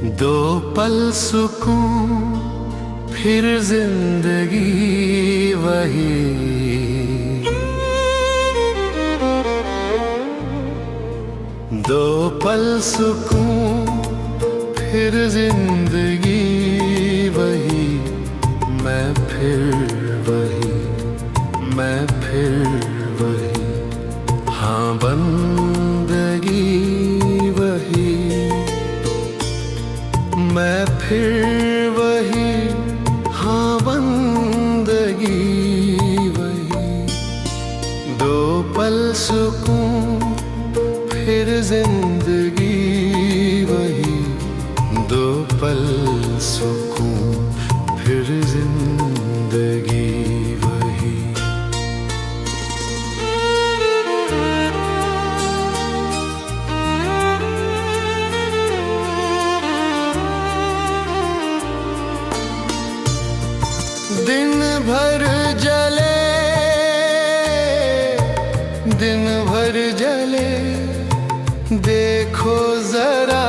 दो पल सुकून फिर जिंदगी वही। दो पल सुकून फिर जिंदगी वही। मैं फिर वही, मैं फिर वही, हाँ बंदगी वही। मैं फिर वही, हाँ बंदगी वही। दो पल सुकून फिर जिंदगी वही। दो पल सुकून फिर जिंदगी वही। दिन भर जले, दिन भर जले, देखो जरा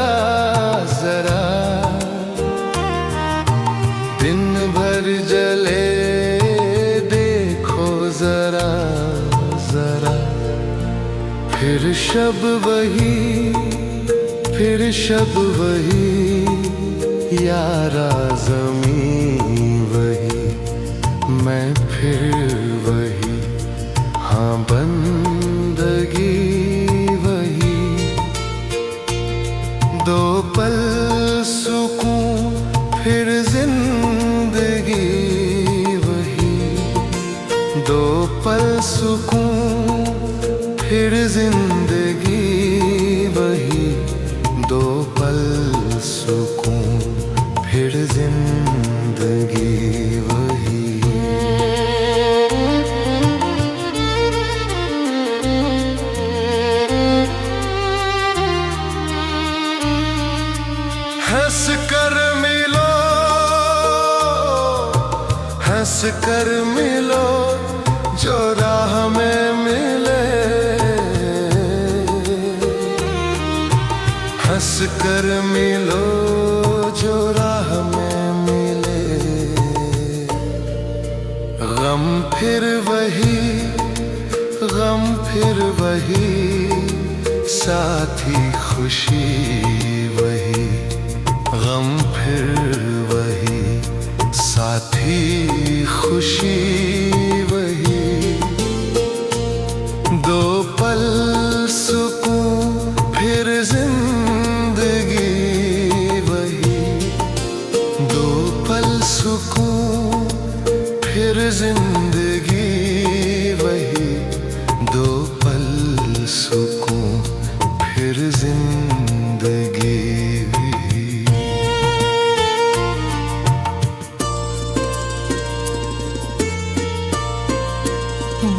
जरा। दिन भर जले, देखो जरा जरा। फिर शब वही, फिर शब वही, यारा ज़मीं वही। मैं फिर वही, हाँ बंदगी वही। दो पल सुकून फिर जिंदगी वही। दो पल सुकून फिर जिंदगी वही। दो पल सुकून फिर जिंदगी वही। हंस कर मिलो, हंस कर मिलो, जो राह में मिले। हंस कर मिलो, जो राह में मिले। गम फिर वही, गम फिर वही, साथी खुशी वही। गम फिर वही, साथी खुशी वही। दो पल सुकून फिर जिंदगी वही। दो पल सुकून फिर जिंदगी वही। दो पल सुकून फिर जिंदगी।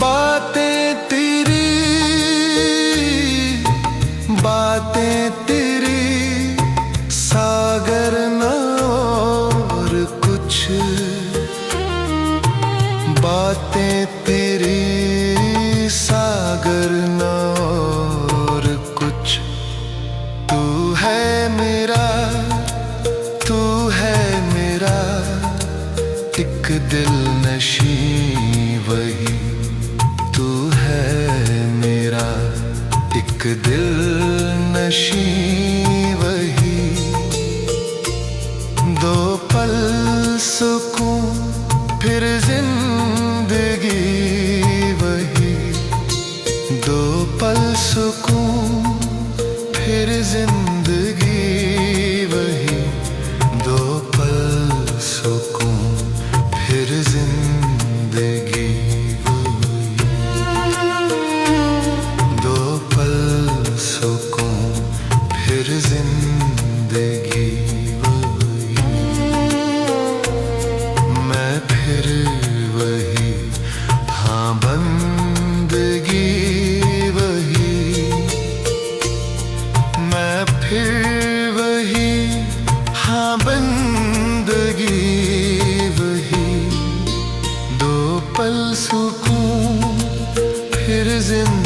बातें तेरी, बातें तेरी, सागर न और कुछ। बातें तेरी, सागर न और कुछ। तू है मेरा, तू है मेरा, एक दिल नशीं वही। तू है मेरा, एक दिल नशीं वही। दो पल सुकून फिर जिंदगी वही। दो पल सुकून फिर जिंदगी वही। दो पल सुकून फिर जिंदगी वही। दो पल सुकून फिर जिंदगी वही। मैं फिर वही, हाँ बंदगी वही। मैं फिर वही, हाँ बंदगी वही। दो पल सुकून फिर जिंदगी।